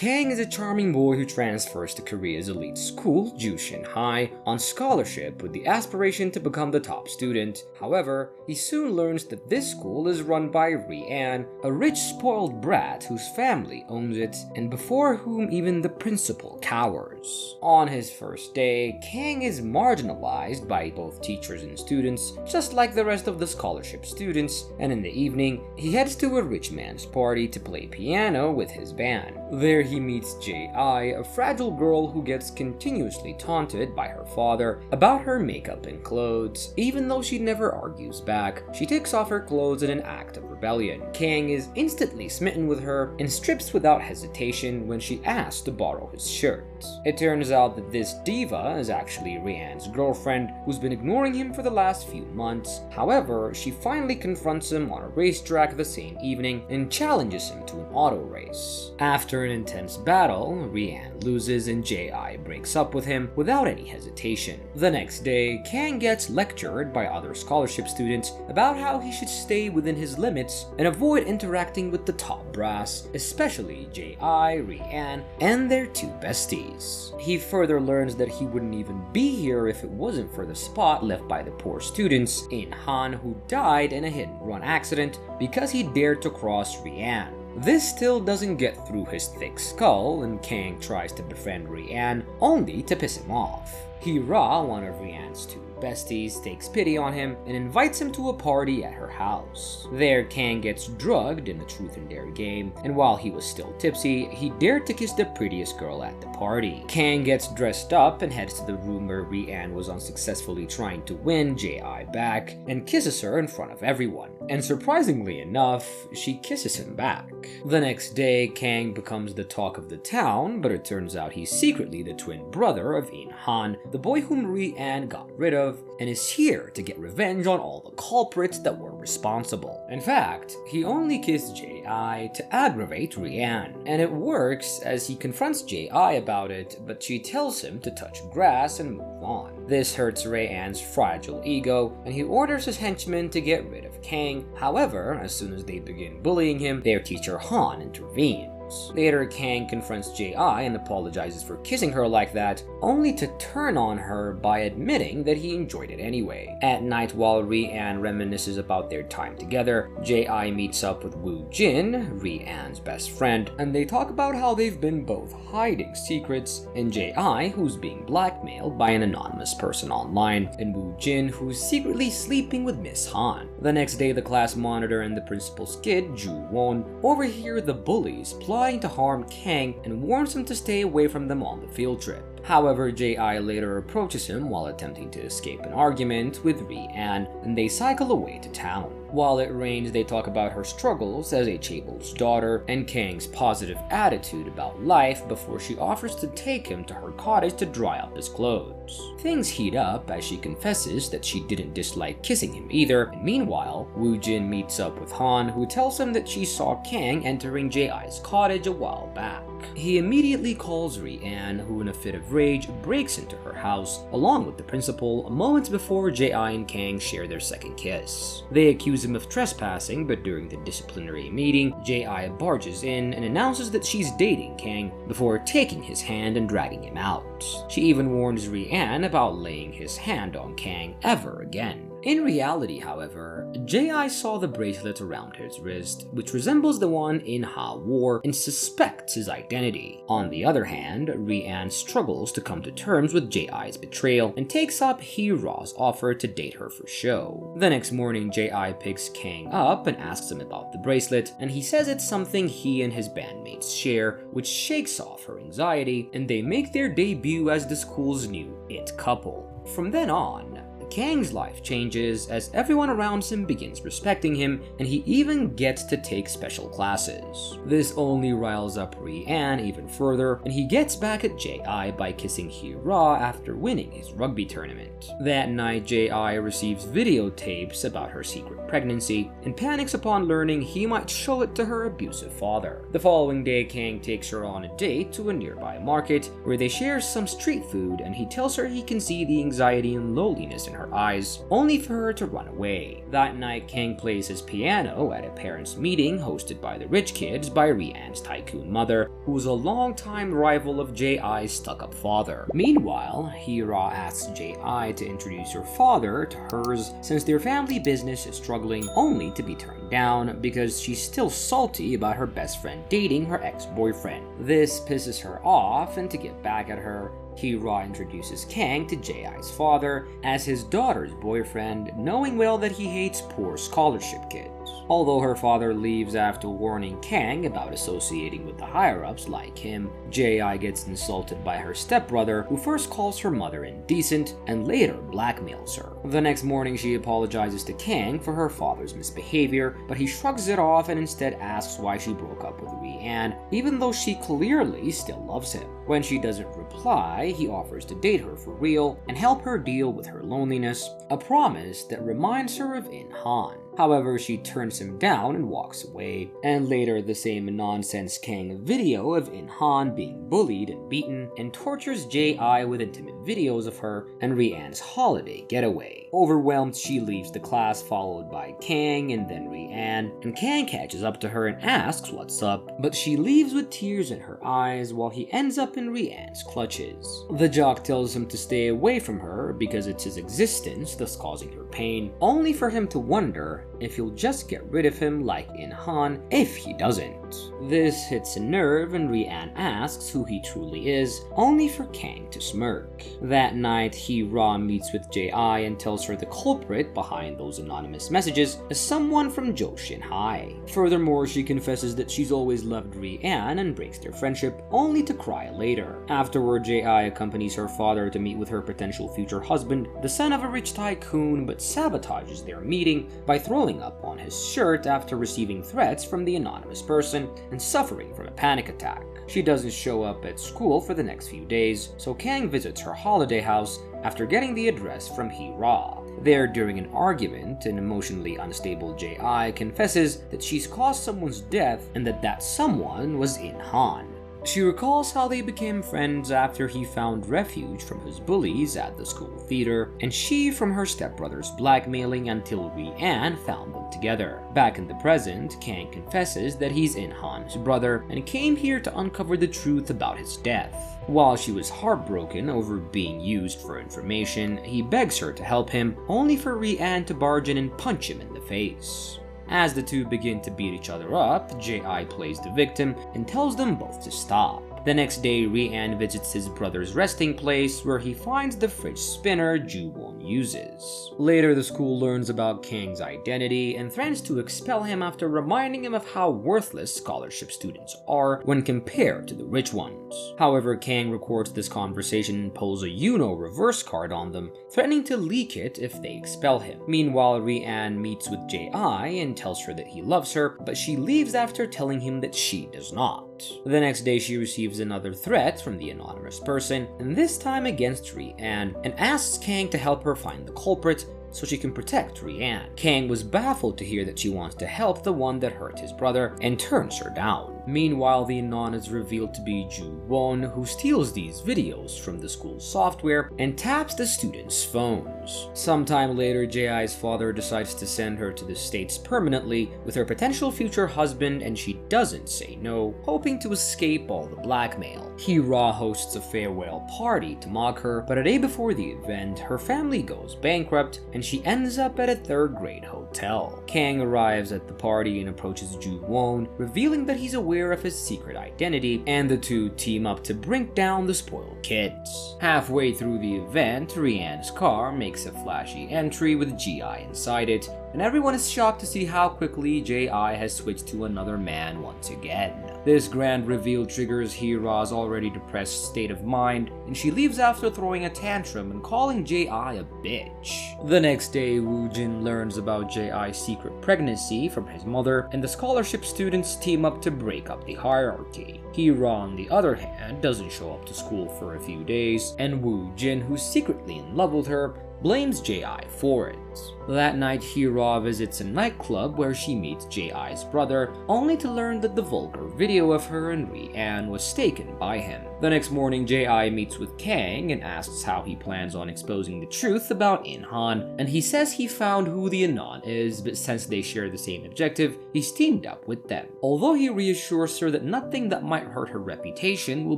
Kang is a charming boy who transfers to Korea's elite school, Jooshin High, on scholarship with the aspiration to become the top student. However, he soon learns that this school is run by Ri-an, a rich spoiled brat whose family owns it, and before whom even the principal cowers. On his first day, Kang is marginalized by both teachers and students, just like the rest of the scholarship students, and in the evening, he heads to a rich man's party to play piano with his band. There he meets Jae, a fragile girl who gets continuously taunted by her father about her makeup and clothes. Even though she never argues back, she takes off her clothes in an act of rebellion. Kang is instantly smitten with her and strips without hesitation when she asks to borrow his shirt. It turns out that this diva is actually Ri-an's girlfriend, who's been ignoring him for the last few months. However, she finally confronts him on a racetrack the same evening and challenges him to an auto race. After an intense battle, Ri-an loses and Jae breaks up with him without any hesitation. The next day, Kang gets lectured by other scholarship students about how he should stay within his limits and avoid interacting with the top brass, especially Jae, Ri-an, and their two besties. He further learns that he wouldn't even be here if it wasn't for the spot left by the poor students in Han, who died in a hit-and-run accident because he dared to cross Ri-an. This still doesn't get through his thick skull, and Kang tries to befriend Ri-an only to piss him off. Hye-Ra, one of Ri-an's two besties, takes pity on him and invites him to a party at her house. There, Kang gets drugged in the truth and dare game, and while he was still tipsy, he dared to kiss the prettiest girl at the party. Kang gets dressed up and heads to the room where Ri-an was unsuccessfully trying to win Jae back, and kisses her in front of everyone. And surprisingly enough, she kisses him back. The next day, Kang becomes the talk of the town, but it turns out he's secretly the twin brother of Han, the boy whom Ri-an got rid of, and is here to get revenge on all the culprits that were responsible. In fact, he only kissed Jae to aggravate Ri-an, and it works as he confronts Jae about it, but she tells him to touch grass and move on. This hurts Ri-an's fragile ego, and he orders his henchmen to get rid of Kang. However, as soon as they begin bullying him, their teacher Han intervenes. Later, Kang confronts Jae and apologizes for kissing her like that, only to turn on her by admitting that he enjoyed it anyway. At night, while Ri-an reminisces about their time together, Jae meets up with Woo-jin, Ri-an's best friend, and they talk about how they've been both hiding secrets, and Jae, who's being blackmailed by an anonymous person online, and Woo-jin, who's secretly sleeping with Miss Han. The next day, the class monitor and the principal's kid, Jae-Won, overhear the bullies plotting to harm Kang and warns him to stay away from them on the field trip. However, Jae later approaches him while attempting to escape an argument with Ri-an, and they cycle away to town. While it rains, they talk about her struggles as a chaebol's daughter and Kang's positive attitude about life before she offers to take him to her cottage to dry up his clothes. Things heat up as she confesses that she didn't dislike kissing him either, and meanwhile, Woo-jin meets up with Han, who tells him that she saw Kang entering Jae's cottage a while back. He immediately calls Ri-an, who in a fit of rage breaks into her house, along with the principal, moments before Jae and Kang share their second kiss. They accuse him of trespassing, but during the disciplinary meeting, Jae barges in and announces that she's dating Kang before taking his hand and dragging him out. She even warns Ri-an about laying his hand on Kang ever again. In reality, however, Jae saw the bracelet around his wrist, which resembles the one in Ha wore, and suspects his identity. On the other hand, Ri-an struggles to come to terms with Jae's betrayal and takes up Hye-Ra's offer to date her for show. The next morning, Jae picks Kang up and asks him about the bracelet, and he says it's something he and his bandmates share, which shakes off her anxiety, and they make their debut as the school's new it couple. From then on, Kang's life changes as everyone around him begins respecting him, and he even gets to take special classes. This only riles up Ri-an even further, and he gets back at Jae by kissing Hye-Ra after winning his rugby tournament. That night, Jae receives videotapes about her secret pregnancy and panics upon learning he might show it to her abusive father. The following day, Kang takes her on a date to a nearby market where they share some street food, and he tells her he can see the anxiety and loneliness in her her eyes, only for her to run away. That night, Kang plays his piano at a parents' meeting hosted by the rich kids by Rian's tycoon mother, who was a longtime rival of Jae-I's stuck-up father. Meanwhile, Hye-Ra asks Jae-I to introduce her father to hers since their family business is struggling, only to be turned down because she's still salty about her best friend dating her ex-boyfriend. This pisses her off, and to get back at her, Hye-Ra introduces Kang to Jae-I's father as his daughter's boyfriend, knowing well that he hates poor scholarship kids. Although her father leaves after warning Kang about associating with the higher-ups like him, Jae-I gets insulted by her stepbrother, who first calls her mother indecent and later blackmails her. The next morning, she apologizes to Kang for her father's misbehavior, but he shrugs it off and instead asks why she broke up with Rian, even though she clearly still loves him. When she doesn't reply, he offers to date her for real and help her deal with her loneliness, a promise that reminds her of In-Han. However, she turns him down and walks away, and later the same nonsense Kang video of In-Han being bullied and beaten, and tortures Jae-I with intimate videos of her and Rian's holiday getaway. Overwhelmed, she leaves the class followed by Kang and then Rian, and Kang catches up to her and asks what's up, but she leaves with tears in her eyes while he ends up in Rian's clutches. The jock tells him to stay away from her because it's his existence that's causing her pain, only for him to wonder if he'll just get rid of him like In-Han if he doesn't. This hits a nerve and Rian asks who he truly is, only for Kang to smirk. That night, Hye-Ra meets with Jae-I and tells her the culprit behind those anonymous messages is someone from Jooshin High. Furthermore, she confesses that she's always loved Rian and breaks their friendship, only to cry later. Afterward, Jae-I accompanies her father to meet with her potential future husband, the son of a rich tycoon, but sabotages their meeting by throwing up on his shirt after receiving threats from the anonymous person and suffering from a panic attack. She doesn't show up at school for the next few days, so Kang visits her holiday house after getting the address from Hye-Ra. There, during an argument, an emotionally unstable Jae-I confesses that she's caused someone's death and that someone was In-Han. She recalls how they became friends after he found refuge from his bullies at the school theater, and she from her stepbrother's blackmailing until Rian found them together. Back in the present, Kang confesses that he's In-Han's brother and came here to uncover the truth about his death. While she was heartbroken over being used for information, he begs her to help him, only for Rian to barge in and punch him in the face. As the two begin to beat each other up, Jae-I plays the victim and tells them both to stop. The next day, Rian visits his brother's resting place where he finds the fridge spinner Jae-Won uses. Later, the school learns about Kang's identity and threatens to expel him after reminding him of how worthless scholarship students are when compared to the rich ones. However, Kang records this conversation and pulls a reverse card on them, threatening to leak it if they expel him. Meanwhile, Rian meets with Jae-I and tells her that he loves her, but she leaves after telling him that she does not. The next day, she receives another threat from the anonymous person, and this time against Rian, and asks Kang to help her find the culprit so she can protect Rian. Kang was baffled to hear that she wants to help the one that hurt his brother and turns her down. Meanwhile, the Anon is revealed to be Jae-Won, who steals these videos from the school's software and taps the students' phones. Sometime later, Jae-I's father decides to send her to the States permanently with her potential future husband, and she doesn't say no, hoping to escape all the blackmail. Hye-Ra hosts a farewell party to mock her, but a day before the event, her family goes bankrupt and she ends up at a third-grade hotel. Kang arrives at the party and approaches Jae-Won, revealing that he's aware of his secret identity, and the two team up to bring down the spoiled kids. Halfway through the event, Rian's car makes a flashy entry with Gi inside it, and everyone is shocked to see how quickly Ji has switched to another man once again. This grand reveal triggers Hye-Ra's already depressed state of mind, and she leaves after throwing a tantrum and calling Ji a bitch. The next day, Woo-Jin learns about Ji's secret pregnancy from his mother, and the scholarship students team up to break up the hierarchy. Hye-Ra, on the other hand, doesn't show up to school for a few days, and Woo-Jin, who's secretly in love with her, blames Ji for it. That night, Hye-Ra visits a nightclub where she meets Jae-I's brother, only to learn that the vulgar video of her and Ri-an was taken by him. The next morning, Jae-I meets with Kang and asks how he plans on exposing the truth about In-han, and he says he found who the Anon is, but since they share the same objective, he's teamed up with them. Although he reassures her that nothing that might hurt her reputation will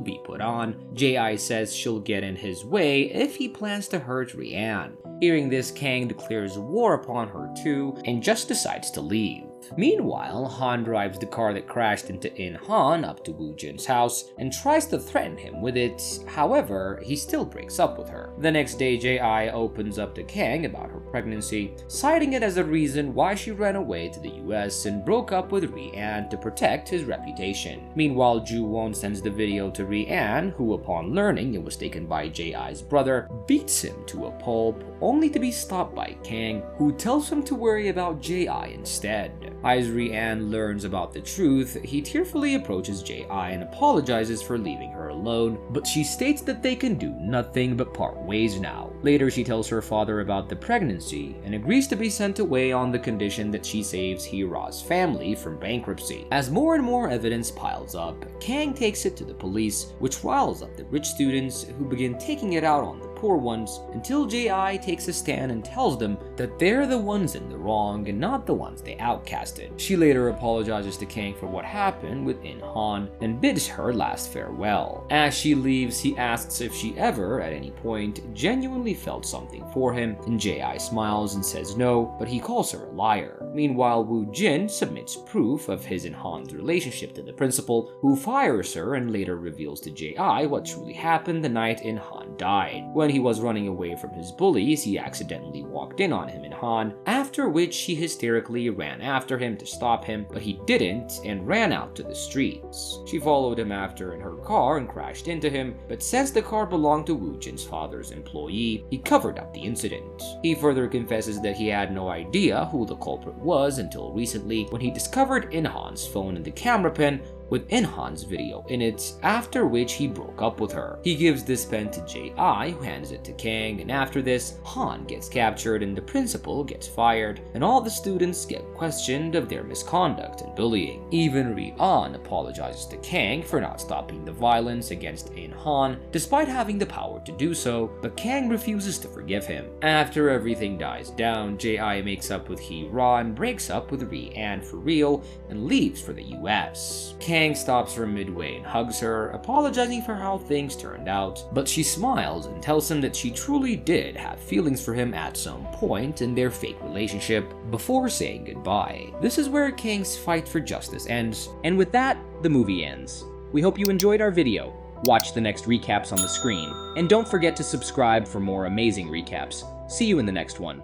be put on, Jae-I says she'll get in his way if he plans to hurt Ri-an. Hearing this, Kang declares war upon her too, and just decides to leave. Meanwhile, Han drives the car that crashed into In-han up to Woo-Jin's house and tries to threaten him with it. However, he still breaks up with her. The next day, Jae-I opens up to Kang about her pregnancy, citing it as a reason why she ran away to the US and broke up with Ri-an to protect his reputation. Meanwhile, Jae-Won sends the video to Ri-an, who upon learning it was taken by Jae-I's brother, beats him to a pulp, only to be stopped by Kang, who tells him to worry about Jae-I instead. As Ri-an learns about the truth, he tearfully approaches Jae-I and apologizes for leaving her alone, but she states that they can do nothing but part ways now. Later, she tells her father about the pregnancy and agrees to be sent away on the condition that she saves Hye-Ra's family from bankruptcy. As more and more evidence piles up, Kang takes it to the police, which riles up the rich students who begin taking it out on the poor ones until Jae-I takes a stand and tells them that they're the ones in the wrong and not the ones they outcasted. She later apologizes to Kang for what happened with In-han and bids her last farewell. As she leaves, he asks if she ever, at any point, genuinely felt something for him, and Jae-I smiles and says no, but he calls her a liar. Meanwhile, Woo-Jin submits proof of his and Han's relationship to the principal, who fires her and later reveals to Jae-I what truly happened the night In-han died. When he was running away from his bullies, he accidentally walked in on him and Han, after which he hysterically ran after him to stop him, but he didn't and ran out to the streets. She followed him after in her car and crashed into him, but since the car belonged to Woo-Jin's father's employee, he covered up the incident. He further confesses that he had no idea who the culprit was until recently when he discovered In-han's phone in the camera pen with In-han's video in it, after which he broke up with her. He gives this pen to Jae-I, who hands it to Kang, and after this, Han gets captured and the principal gets fired, and all the students get questioned of their misconduct and bullying. Even Ri-an apologizes to Kang for not stopping the violence against In-han, despite having the power to do so, but Kang refuses to forgive him. After everything dies down, Jae-I makes up with Hye-Ra and breaks up with Ri-an for real and leaves for the US. Kang stops her midway and hugs her, apologizing for how things turned out, but she smiles and tells him that she truly did have feelings for him at some point in their fake relationship before saying goodbye. This is where Kang's fight for justice ends, and with that, the movie ends. We hope you enjoyed our video. Watch the next recaps on the screen, and don't forget to subscribe for more amazing recaps. See you in the next one.